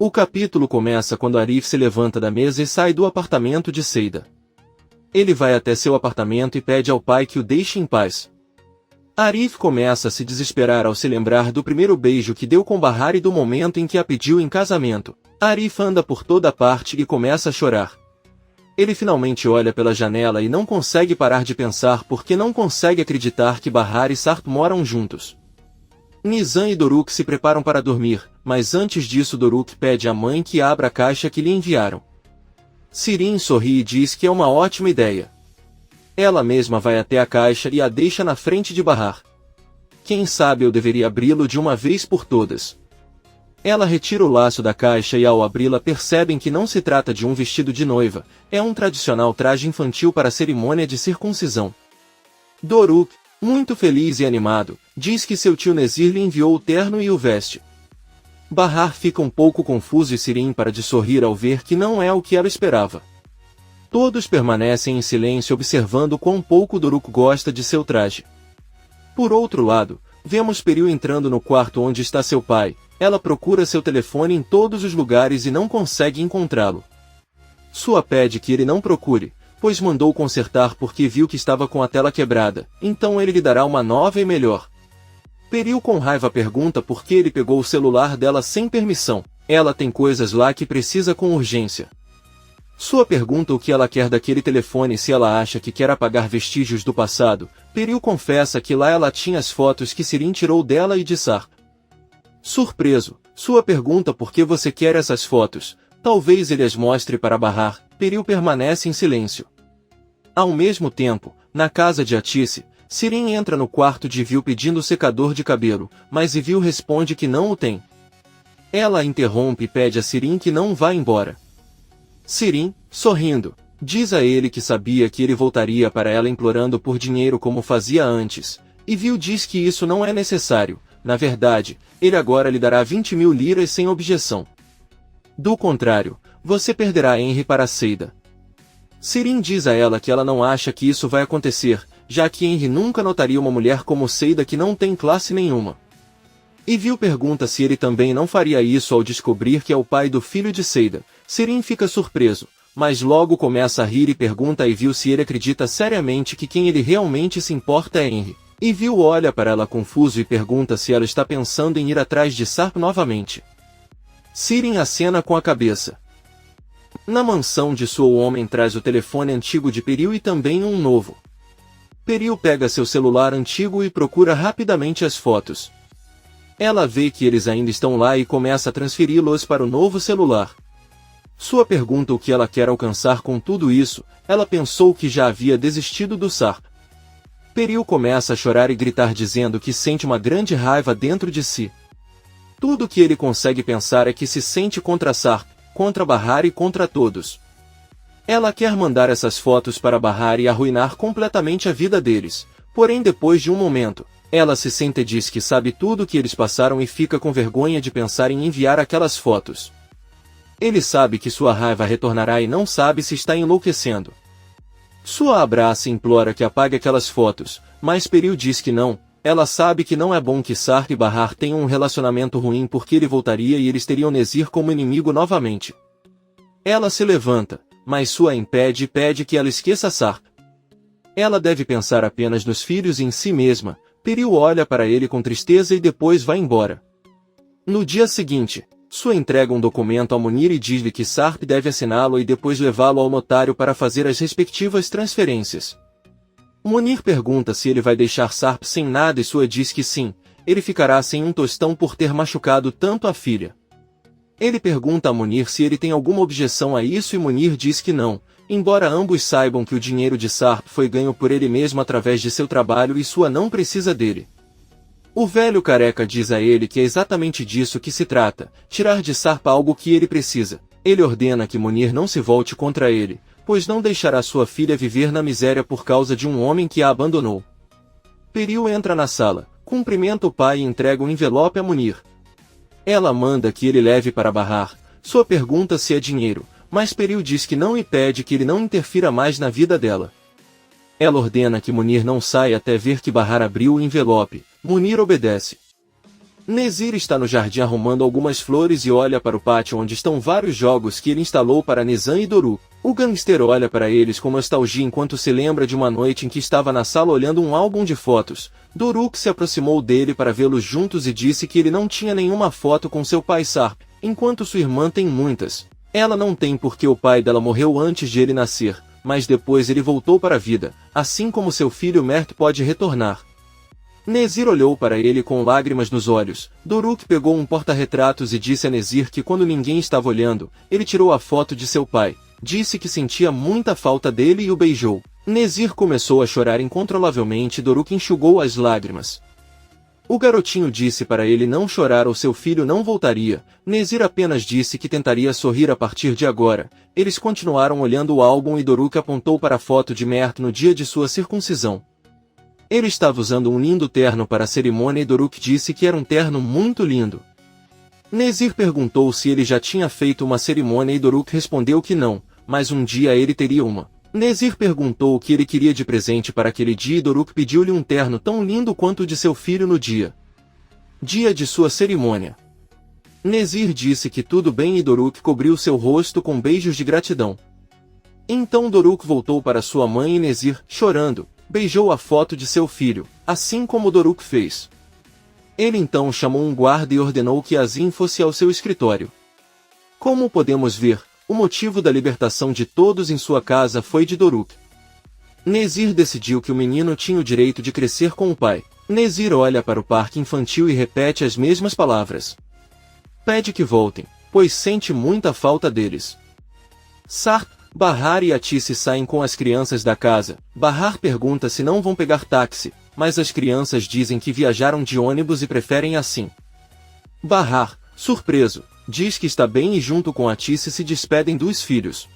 O capítulo começa quando Arif se levanta da mesa e sai do apartamento de Seida. Ele vai até seu apartamento e pede ao pai que o deixe em paz. Arif começa a se desesperar ao se lembrar do primeiro beijo que deu com Bahar e do momento em que a pediu em casamento. Arif anda por toda parte e começa a chorar. Ele finalmente olha pela janela e não consegue parar de pensar porque não consegue acreditar que Bahar e Sarp moram juntos. Nizam e Doruk se preparam para dormir, mas antes disso Doruk pede à mãe que abra a caixa que lhe enviaram. Sirin sorri e diz que é uma ótima ideia. Ela mesma vai até a caixa e a deixa na frente de Bahar. Quem sabe eu deveria abri-lo de uma vez por todas. Ela retira o laço da caixa e ao abri-la percebem que não se trata de um vestido de noiva, é um tradicional traje infantil para a cerimônia de circuncisão. Doruk, muito feliz e animado, diz que seu tio Nezir lhe enviou o terno e o veste. Bahar fica um pouco confuso e Sirin para de sorrir ao ver que não é o que ela esperava. Todos permanecem em silêncio observando quão pouco Doruk gosta de seu traje. Por outro lado, vemos Peril entrando no quarto onde está seu pai. Ela procura seu telefone em todos os lugares e não consegue encontrá-lo. Sua pede que ele não procure, pois mandou consertar porque viu que estava com a tela quebrada, então ele lhe dará uma nova e melhor. Peril com raiva pergunta por que ele pegou o celular dela sem permissão. Ela tem coisas lá que precisa com urgência. Sua pergunta o que ela quer daquele telefone se ela acha que quer apagar vestígios do passado. Peril confessa que lá ela tinha as fotos que Sirin tirou dela e de Sarp. Surpreso, sua pergunta por que você quer essas fotos, talvez ele as mostre para Bahar. Peril permanece em silêncio. Ao mesmo tempo, na casa de Atice, Sirin entra no quarto de Ivil pedindo secador de cabelo, mas Ivil responde que não o tem. Ela a interrompe e pede a Sirin que não vá embora. Sirin, sorrindo, diz a ele que sabia que ele voltaria para ela implorando por dinheiro como fazia antes. Ivil diz que isso não é necessário, na verdade, ele agora lhe dará 20.000 liras sem objeção. Do contrário, você perderá Henry para Seida. Sirin diz a ela que ela não acha que isso vai acontecer, já que Henry nunca notaria uma mulher como Seida que não tem classe nenhuma. Ivil pergunta se ele também não faria isso ao descobrir que é o pai do filho de Seida. Sirin fica surpreso, mas logo começa a rir e pergunta a Ivil se ele acredita seriamente que quem ele realmente se importa é Henry. Ivil olha para ela confuso e pergunta se ela está pensando em ir atrás de Sarp novamente. Sirin acena com a cabeça. Na mansão de sua o homem traz o telefone antigo de Peril e também um novo. Peril pega seu celular antigo e procura rapidamente as fotos. Ela vê que eles ainda estão lá e começa a transferi-los para o novo celular. Sua pergunta o que ela quer alcançar com tudo isso, ela pensou que já havia desistido do Sarp. Peril começa a chorar e gritar dizendo que sente uma grande raiva dentro de si. Tudo que ele consegue pensar é que se sente contra Sarp, contra Bahar e contra todos. Ela quer mandar essas fotos para Bahar e arruinar completamente a vida deles, porém depois de um momento, ela se sente e diz que sabe tudo o que eles passaram e fica com vergonha de pensar em enviar aquelas fotos. Ele sabe que sua raiva retornará e não sabe se está enlouquecendo. Sua abraça e implora que apague aquelas fotos, mas Peril diz que não. Ela sabe que não é bom que Sarp e Bahar tenham um relacionamento ruim porque ele voltaria e eles teriam Nezir como inimigo novamente. Ela se levanta, mas sua impede e pede que ela esqueça Sarp. Ela deve pensar apenas nos filhos e em si mesma. Peril olha para ele com tristeza e depois vai embora. No dia seguinte, Sua entrega um documento a Munir e diz-lhe que Sarp deve assiná-lo e depois levá-lo ao notário para fazer as respectivas transferências. Munir pergunta se ele vai deixar Sarp sem nada e Sua diz que sim, ele ficará sem um tostão por ter machucado tanto a filha. Ele pergunta a Munir se ele tem alguma objeção a isso e Munir diz que não, embora ambos saibam que o dinheiro de Sarp foi ganho por ele mesmo através de seu trabalho e Sua não precisa dele. O velho careca diz a ele que é exatamente disso que se trata, tirar de Sarp algo que ele precisa. Ele ordena que Munir não se volte contra ele, pois não deixará sua filha viver na miséria por causa de um homem que a abandonou. Peril entra na sala, cumprimenta o pai e entrega um envelope a Munir. Ela manda que ele leve para Bahar. Sua pergunta se é dinheiro, mas Peril diz que não e pede que ele não interfira mais na vida dela. Ela ordena que Munir não saia até ver que Bahar abriu o envelope. Munir obedece. Nezir está no jardim arrumando algumas flores e olha para o pátio onde estão vários jogos que ele instalou para Nizam e Doruk. O gangster olha para eles com nostalgia enquanto se lembra de uma noite em que estava na sala olhando um álbum de fotos. Doruk se aproximou dele para vê-los juntos e disse que ele não tinha nenhuma foto com seu pai Sarp, enquanto sua irmã tem muitas. Ela não tem porque o pai dela morreu antes de ele nascer, mas depois ele voltou para a vida, assim como seu filho Mert pode retornar. Nezir olhou para ele com lágrimas nos olhos. Doruk pegou um porta-retratos e disse a Nezir que quando ninguém estava olhando, ele tirou a foto de seu pai. Disse que sentia muita falta dele e o beijou. Nezir começou a chorar incontrolavelmente e Doruk enxugou as lágrimas. O garotinho disse para ele não chorar ou seu filho não voltaria. Nezir apenas disse que tentaria sorrir a partir de agora. Eles continuaram olhando o álbum e Doruk apontou para a foto de Mert no dia de sua circuncisão. Ele estava usando um lindo terno para a cerimônia e Doruk disse que era um terno muito lindo. Nezir perguntou se ele já tinha feito uma cerimônia e Doruk respondeu que não, mas um dia ele teria uma. Nezir perguntou o que ele queria de presente para aquele dia e Doruk pediu-lhe um terno tão lindo quanto o de seu filho no dia de sua cerimônia. Nezir disse que tudo bem e Doruk cobriu seu rosto com beijos de gratidão. Então Doruk voltou para sua mãe e Nezir, chorando, beijou a foto de seu filho, assim como Doruk fez. Ele então chamou um guarda e ordenou que Azim fosse ao seu escritório. Como podemos ver, o motivo da libertação de todos em sua casa foi de Doruk. Nezir decidiu que o menino tinha o direito de crescer com o pai. Nezir olha para o parque infantil e repete as mesmas palavras. Pede que voltem, pois sente muita falta deles. Sarp, Bahar e Atice saem com as crianças da casa. Bahar pergunta se não vão pegar táxi, mas as crianças dizem que viajaram de ônibus e preferem assim. Bahar, surpreso, diz que está bem e junto com Atice se despedem dos filhos.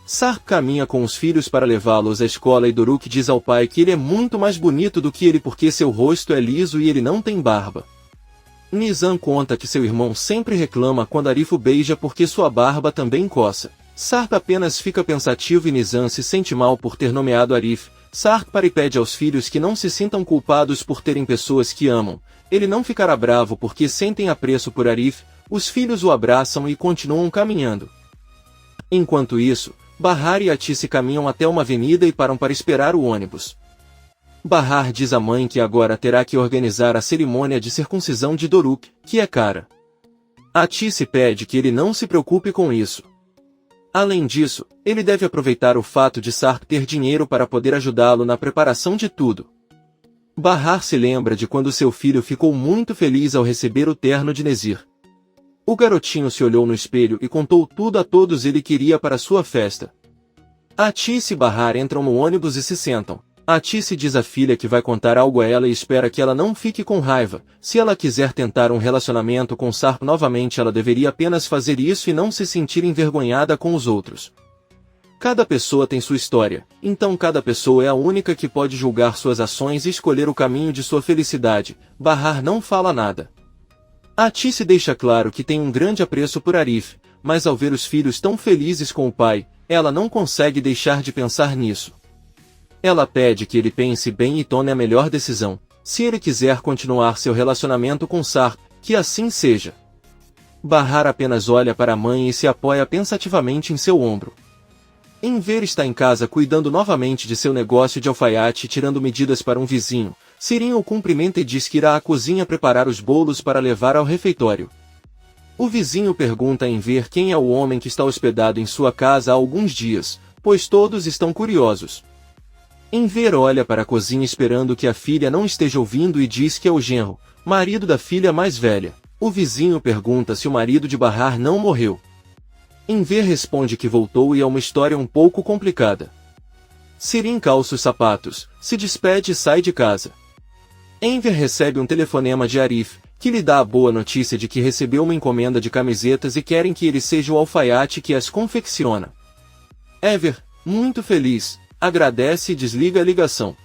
Sarp caminha com os filhos para levá-los à escola e Doruk diz ao pai que ele é muito mais bonito do que ele porque seu rosto é liso e ele não tem barba. Nizam conta que seu irmão sempre reclama quando Arif o beija porque sua barba também coça. Sarp apenas fica pensativo e Nizam se sente mal por ter nomeado Arif. Sarp para e pede aos filhos que não se sintam culpados por terem pessoas que amam. Ele não ficará bravo porque sentem apreço por Arif. Os filhos o abraçam e continuam caminhando. Enquanto isso, Bahar e Atice caminham até uma avenida e param para esperar o ônibus. Bahar diz à mãe que agora terá que organizar a cerimônia de circuncisão de Doruk, que é cara. Atice pede que ele não se preocupe com isso. Além disso, ele deve aproveitar o fato de Sarp ter dinheiro para poder ajudá-lo na preparação de tudo. Bahar se lembra de quando seu filho ficou muito feliz ao receber o terno de Nezir. O garotinho se olhou no espelho e contou tudo a todos ele queria para sua festa. Atice e Bahar entram no ônibus e se sentam. Atice diz à filha que vai contar algo a ela e espera que ela não fique com raiva. Se ela quiser tentar um relacionamento com Sarp novamente, ela deveria apenas fazer isso e não se sentir envergonhada com os outros. Cada pessoa tem sua história, então cada pessoa é a única que pode julgar suas ações e escolher o caminho de sua felicidade. Bahar não fala nada. Atice deixa claro que tem um grande apreço por Arif, mas ao ver os filhos tão felizes com o pai, ela não consegue deixar de pensar nisso. Ela pede que ele pense bem e tome a melhor decisão. Se ele quiser continuar seu relacionamento com Sarp, que assim seja. Bahar apenas olha para a mãe e se apoia pensativamente em seu ombro. Enver está em casa cuidando novamente de seu negócio de alfaiate e tirando medidas para um vizinho. Sirin o cumprimenta e diz que irá à cozinha preparar os bolos para levar ao refeitório. O vizinho pergunta a Enver quem é o homem que está hospedado em sua casa há alguns dias, pois todos estão curiosos. Enver olha para a cozinha esperando que a filha não esteja ouvindo e diz que é o genro, marido da filha mais velha. O vizinho pergunta se o marido de Bahar não morreu. Enver responde que voltou e é uma história um pouco complicada. Sirin calça os sapatos, se despede e sai de casa. Enver recebe um telefonema de Arif, que lhe dá a boa notícia de que recebeu uma encomenda de camisetas e querem que ele seja o alfaiate que as confecciona. Enver, muito feliz, agradece e desliga a ligação.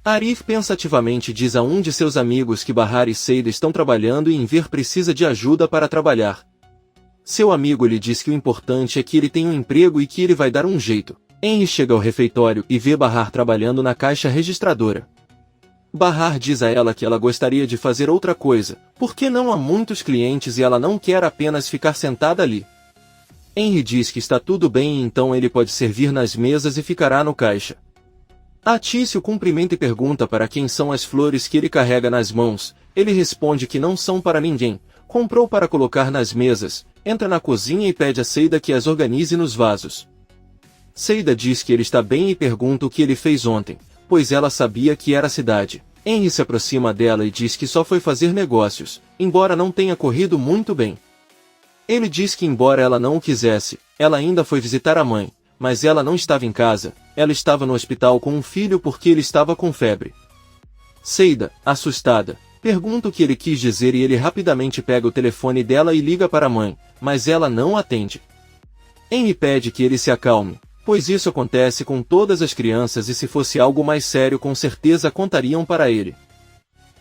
Arif pensativamente diz a um de seus amigos que Bahar e Seida estão trabalhando e Enver precisa de ajuda para trabalhar. Seu amigo lhe diz que o importante é que ele tenha um emprego e que ele vai dar um jeito. Henry chega ao refeitório e vê Bahar trabalhando na caixa registradora. Bahar diz a ela que ela gostaria de fazer outra coisa, porque não há muitos clientes e ela não quer apenas ficar sentada ali. Henry diz que está tudo bem e então ele pode servir nas mesas e ficará no caixa. Atício cumprimenta e pergunta para quem são as flores que ele carrega nas mãos. Ele responde que não são para ninguém, comprou para colocar nas mesas, entra na cozinha e pede a Seida que as organize nos vasos. Seida diz que ele está bem e pergunta o que ele fez ontem, pois ela sabia que era a cidade. Henry se aproxima dela e diz que só foi fazer negócios, embora não tenha corrido muito bem. Ele diz que embora ela não o quisesse, ela ainda foi visitar a mãe, mas ela não estava em casa, ela estava no hospital com um filho porque ele estava com febre. Seida, assustada, pergunta o que ele quis dizer e ele rapidamente pega o telefone dela e liga para a mãe, mas ela não atende. Henry pede que ele se acalme, pois isso acontece com todas as crianças e se fosse algo mais sério com certeza contariam para ele.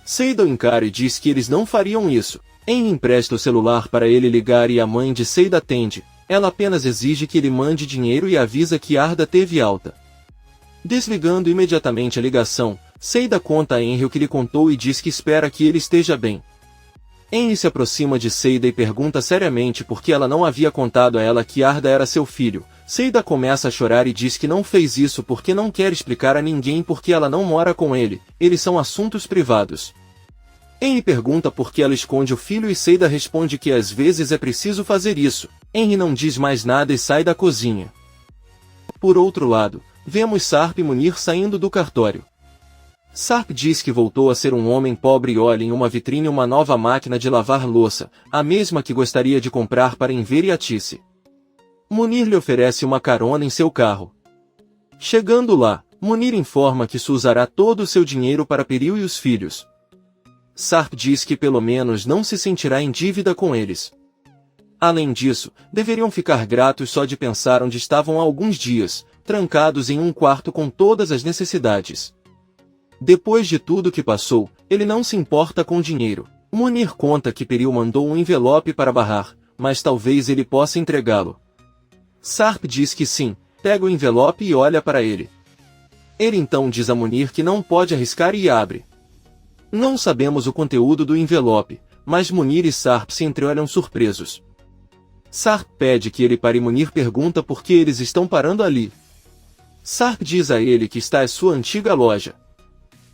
Seida o encara e diz que eles não fariam isso. Henry empresta o celular para ele ligar e a mãe de Seida atende. Ela apenas exige que ele mande dinheiro e avisa que Arda teve alta. Desligando imediatamente a ligação, Seida conta a Henry o que lhe contou e diz que espera que ele esteja bem. Henry se aproxima de Seida e pergunta seriamente por que ela não havia contado a ela que Arda era seu filho. Seida começa a chorar e diz que não fez isso porque não quer explicar a ninguém porque ela não mora com ele, eles são assuntos privados. Henry pergunta por que ela esconde o filho e Seida responde que às vezes é preciso fazer isso. Henry não diz mais nada e sai da cozinha. Por outro lado, vemos Sarp e Munir saindo do cartório. Sarp diz que voltou a ser um homem pobre e olha em uma vitrine uma nova máquina de lavar louça, a mesma que gostaria de comprar para Enver e Atice. Munir lhe oferece uma carona em seu carro. Chegando lá, Munir informa que usará todo o seu dinheiro para Peril e os filhos. Sarp diz que pelo menos não se sentirá em dívida com eles. Além disso, deveriam ficar gratos só de pensar onde estavam há alguns dias, trancados em um quarto com todas as necessidades. Depois de tudo que passou, ele não se importa com dinheiro. Munir conta que Peril mandou um envelope para Bahar, mas talvez ele possa entregá-lo. Sarp diz que sim, pega o envelope e olha para ele. Ele então diz a Munir que não pode arriscar e abre. Não sabemos o conteúdo do envelope, mas Munir e Sarp se entreolham surpresos. Sarp pede que ele pare e Munir pergunta por que eles estão parando ali. Sarp diz a ele que está à sua antiga loja.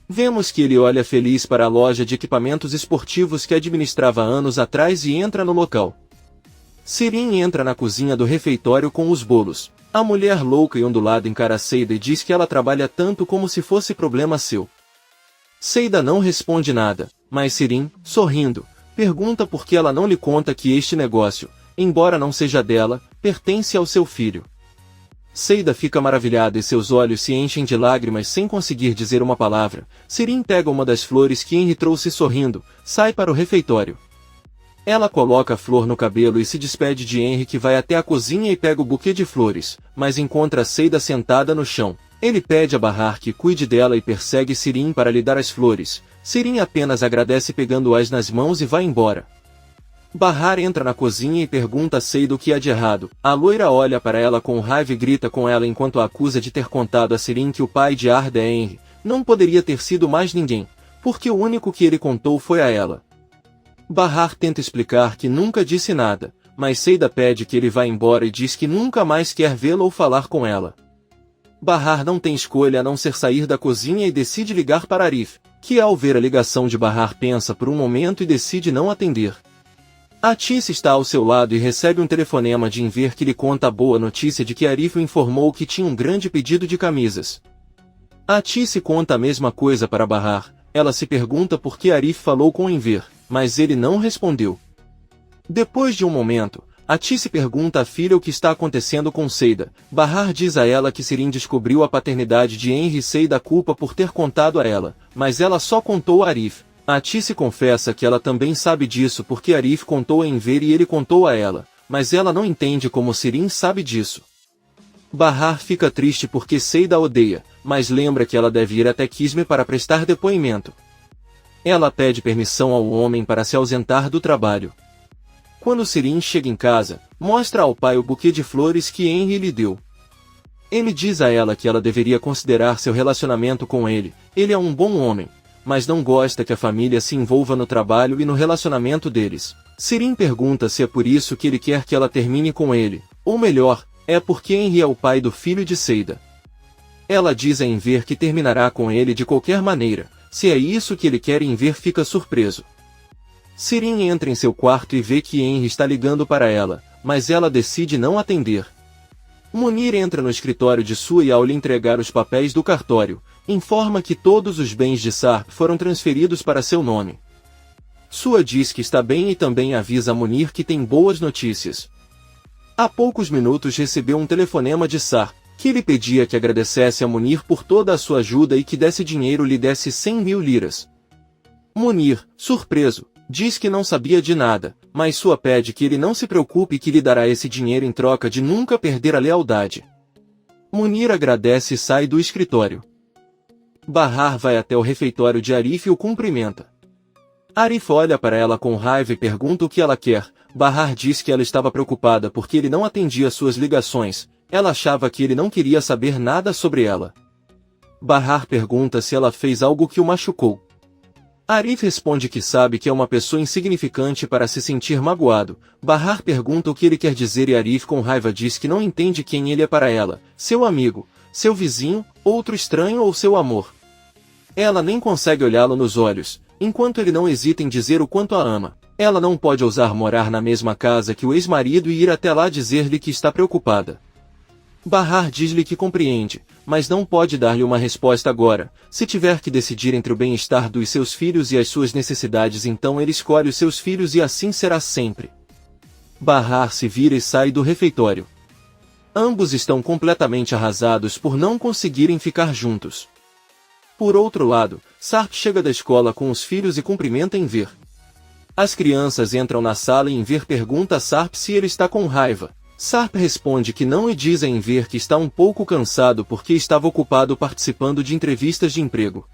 Vemos que ele olha feliz para a loja de equipamentos esportivos que administrava anos atrás e entra no local. Sirin entra na cozinha do refeitório com os bolos. A mulher louca e ondulada encara Seida e diz que ela trabalha tanto como se fosse problema seu. Seida não responde nada, mas Sirin, sorrindo, pergunta por que ela não lhe conta que este negócio, embora não seja dela, pertence ao seu filho. Seida fica maravilhada e seus olhos se enchem de lágrimas sem conseguir dizer uma palavra. Sirin pega uma das flores que Henry trouxe sorrindo, sai para o refeitório. Ela coloca a flor no cabelo e se despede de Henry que vai até a cozinha e pega o buquê de flores, mas encontra Seida sentada no chão. Ele pede a Bahar que cuide dela e persegue Sirin para lhe dar as flores. Sirin apenas agradece pegando-as nas mãos e vai embora. Bahar entra na cozinha e pergunta a Seida o que há de errado. A loira olha para ela com raiva e grita com ela enquanto a acusa de ter contado a Sirin que o pai de Arda é Henry. Não poderia ter sido mais ninguém, porque o único que ele contou foi a ela. Bahar tenta explicar que nunca disse nada, mas Seida pede que ele vá embora e diz que nunca mais quer vê-la ou falar com ela. Bahar não tem escolha a não ser sair da cozinha e decide ligar para Arif, que ao ver a ligação de Bahar pensa por um momento e decide não atender. Atice está ao seu lado e recebe um telefonema de Enver que lhe conta a boa notícia de que Arif o informou que tinha um grande pedido de camisas. Atice conta a mesma coisa para Bahar. Ela se pergunta por que Arif falou com Enver, mas ele não respondeu. Depois de um momento, Atice pergunta à filha o que está acontecendo com Seida. Bahar diz a ela que Sirin descobriu a paternidade de Henry e Seida culpa por ter contado a ela, mas ela só contou a Arif. Atice confessa que ela também sabe disso porque Arif contou a Enver e ele contou a ela, mas ela não entende como Sirin sabe disso. Bahar fica triste porque Seida a odeia, mas lembra que ela deve ir até Kisme para prestar depoimento. Ela pede permissão ao homem para se ausentar do trabalho. Quando Sirin chega em casa, mostra ao pai o buquê de flores que Henry lhe deu. Ele diz a ela que ela deveria considerar seu relacionamento com ele. Ele é um bom homem, mas não gosta que a família se envolva no trabalho e no relacionamento deles. Sirin pergunta se é por isso que ele quer que ela termine com ele, ou melhor, é porque Henry é o pai do filho de Seida. Ela diz a Enver que terminará com ele de qualquer maneira. Se é isso que ele quer, Enver fica surpreso. Sirin entra em seu quarto e vê que Henry está ligando para ela, mas ela decide não atender. Munir entra no escritório de Sua e ao lhe entregar os papéis do cartório, informa que todos os bens de Sarp foram transferidos para seu nome. Sua diz que está bem e também avisa a Munir que tem boas notícias. Há poucos minutos recebeu um telefonema de Sarp, que lhe pedia que agradecesse a Munir por toda a sua ajuda e que desse dinheiro lhe desse 100.000 liras. Munir, surpreso, diz que não sabia de nada, mas Sua pede que ele não se preocupe e que lhe dará esse dinheiro em troca de nunca perder a lealdade. Munir agradece e sai do escritório. Bahar vai até o refeitório de Arif e o cumprimenta. Arif olha para ela com raiva e pergunta o que ela quer. Bahar diz que ela estava preocupada porque ele não atendia suas ligações. Ela achava que ele não queria saber nada sobre ela. Bahar pergunta se ela fez algo que o machucou. Arif responde que sabe que é uma pessoa insignificante para se sentir magoado. Bahar pergunta o que ele quer dizer e Arif com raiva diz que não entende quem ele é para ela, seu amigo, seu vizinho, outro estranho ou seu amor. Ela nem consegue olhá-lo nos olhos, enquanto ele não hesita em dizer o quanto a ama. Ela não pode ousar morar na mesma casa que o ex-marido e ir até lá dizer-lhe que está preocupada. Bahar diz-lhe que compreende, mas não pode dar-lhe uma resposta agora. Se tiver que decidir entre o bem-estar dos seus filhos e as suas necessidades, então ele escolhe os seus filhos e assim será sempre. Bahar se vira e sai do refeitório. Ambos estão completamente arrasados por não conseguirem ficar juntos. Por outro lado, Sarp chega da escola com os filhos e cumprimenta Enver. As crianças entram na sala e Enver pergunta a Sarp se ele está com raiva. Sarp responde que não e diz a Enver que está um pouco cansado porque estava ocupado participando de entrevistas de emprego.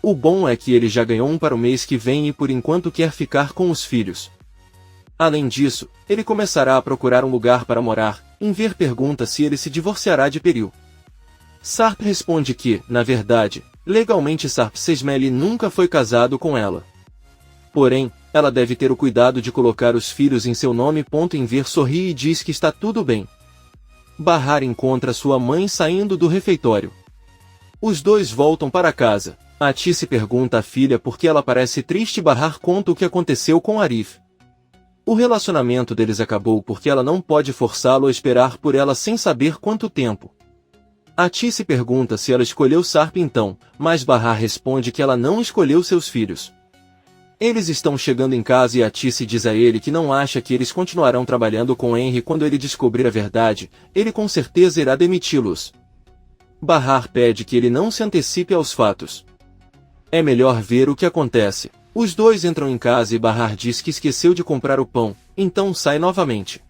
O bom é que ele já ganhou um para o mês que vem e por enquanto quer ficar com os filhos. Além disso, ele começará a procurar um lugar para morar. Enver pergunta se ele se divorciará de Peril. Sarp responde que, na verdade, legalmente Sarp Sesmeli nunca foi casado com ela. Porém, ela deve ter o cuidado de colocar os filhos em seu nome. Enver sorri e diz que está tudo bem. Bahar encontra sua mãe saindo do refeitório. Os dois voltam para casa. Atice pergunta à filha por que ela parece triste. Bahar conta o que aconteceu com Arif. O relacionamento deles acabou porque ela não pode forçá-lo a esperar por ela sem saber quanto tempo. Atice pergunta se ela escolheu Sarp então, mas Bahar responde que ela não escolheu seus filhos. Eles estão chegando em casa e Atice diz a ele que não acha que eles continuarão trabalhando com Henry quando ele descobrir a verdade, ele com certeza irá demiti-los. Bahar pede que ele não se antecipe aos fatos. É melhor ver o que acontece. Os dois entram em casa e Bahar diz que esqueceu de comprar o pão, então sai novamente.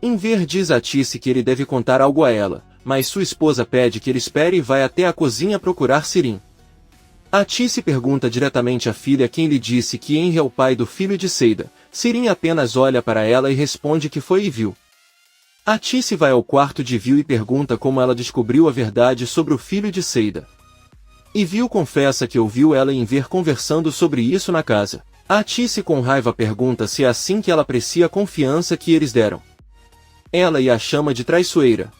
Enver diz a Atice que ele deve contar algo a ela, mas sua esposa pede que ele espere e vai até a cozinha procurar Sirin. Atice pergunta diretamente à filha quem lhe disse que Henry é o pai do filho de Seida. Sirin apenas olha para ela e responde que foi e viu. Atice vai ao quarto de Viu e pergunta como ela descobriu a verdade sobre o filho de Seida. E Viu confessa que ouviu ela e Enver conversando sobre isso na casa. Atice com raiva pergunta se é assim que ela aprecia a confiança que eles deram. Ela e a chama de traiçoeira.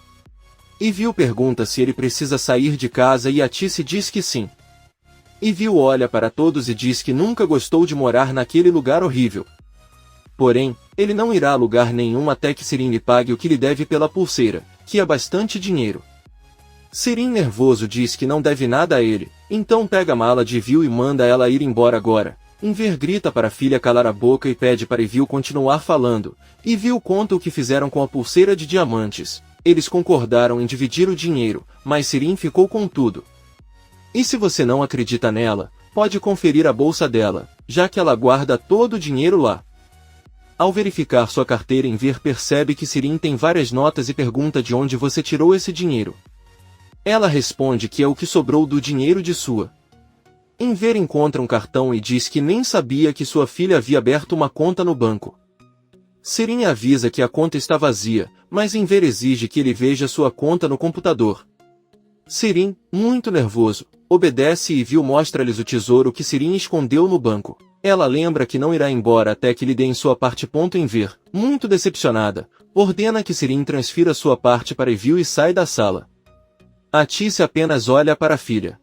E Viu pergunta se ele precisa sair de casa e Atice diz que sim. E Viu olha para todos e diz que nunca gostou de morar naquele lugar horrível. Porém, ele não irá a lugar nenhum até que Sirin lhe pague o que lhe deve pela pulseira, que é bastante dinheiro. Sirin nervoso diz que não deve nada a ele, então pega a mala de Viu e manda ela ir embora agora. Enver grita para a filha calar a boca e pede para Viu continuar falando. E Viu conta o que fizeram com a pulseira de diamantes. Eles concordaram em dividir o dinheiro, mas Sirin ficou com tudo. E se você não acredita nela, pode conferir a bolsa dela, já que ela guarda todo o dinheiro lá. Ao verificar sua carteira, Enver percebe que Sirin tem várias notas e pergunta de onde você tirou esse dinheiro. Ela responde que é o que sobrou do dinheiro de sua. Enver encontra um cartão e diz que nem sabia que sua filha havia aberto uma conta no banco. Sirin avisa que a conta está vazia, mas Enver exige que ele veja sua conta no computador. Sirin, muito nervoso, obedece e Vil mostra-lhes o tesouro que Sirin escondeu no banco. Ela lembra que não irá embora até que lhe deem sua parte. Em Ver, muito decepcionada, ordena que Sirin transfira sua parte para Vil e sai da sala. Atice apenas olha para a filha.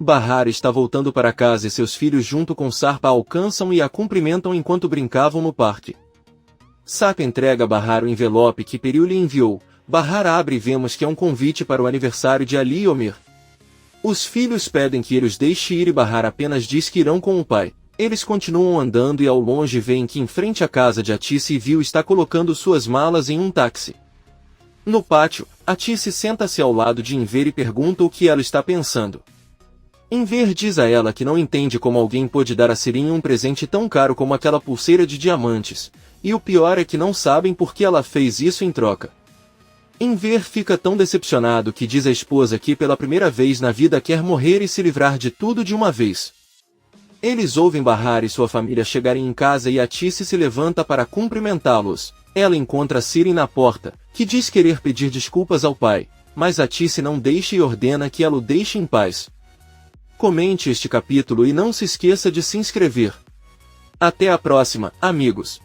Bahar está voltando para casa e seus filhos junto com Sarpa a alcançam e a cumprimentam enquanto brincavam no parque. Sarpa entrega a Bahar o envelope que Peril lhe enviou. Bahar abre e vemos que é um convite para o aniversário de Ali e Omir. Os filhos pedem que ele os deixe ir e Bahar apenas diz que irão com o pai. Eles continuam andando e ao longe veem que em frente à casa de Atice Vil está colocando suas malas em um táxi. No pátio, Atice senta-se ao lado de Enver e pergunta o que ela está pensando. Enver diz a ela que não entende como alguém pôde dar a Sirin um presente tão caro como aquela pulseira de diamantes, e o pior é que não sabem por que ela fez isso em troca. Enver fica tão decepcionado que diz à esposa que pela primeira vez na vida quer morrer e se livrar de tudo de uma vez. Eles ouvem Bahar e sua família chegarem em casa e Atice se levanta para cumprimentá-los. Ela encontra Sirin na porta, que diz querer pedir desculpas ao pai, mas Atice não deixa e ordena que ela o deixe em paz. Comente este capítulo e não se esqueça de se inscrever. Até a próxima, amigos!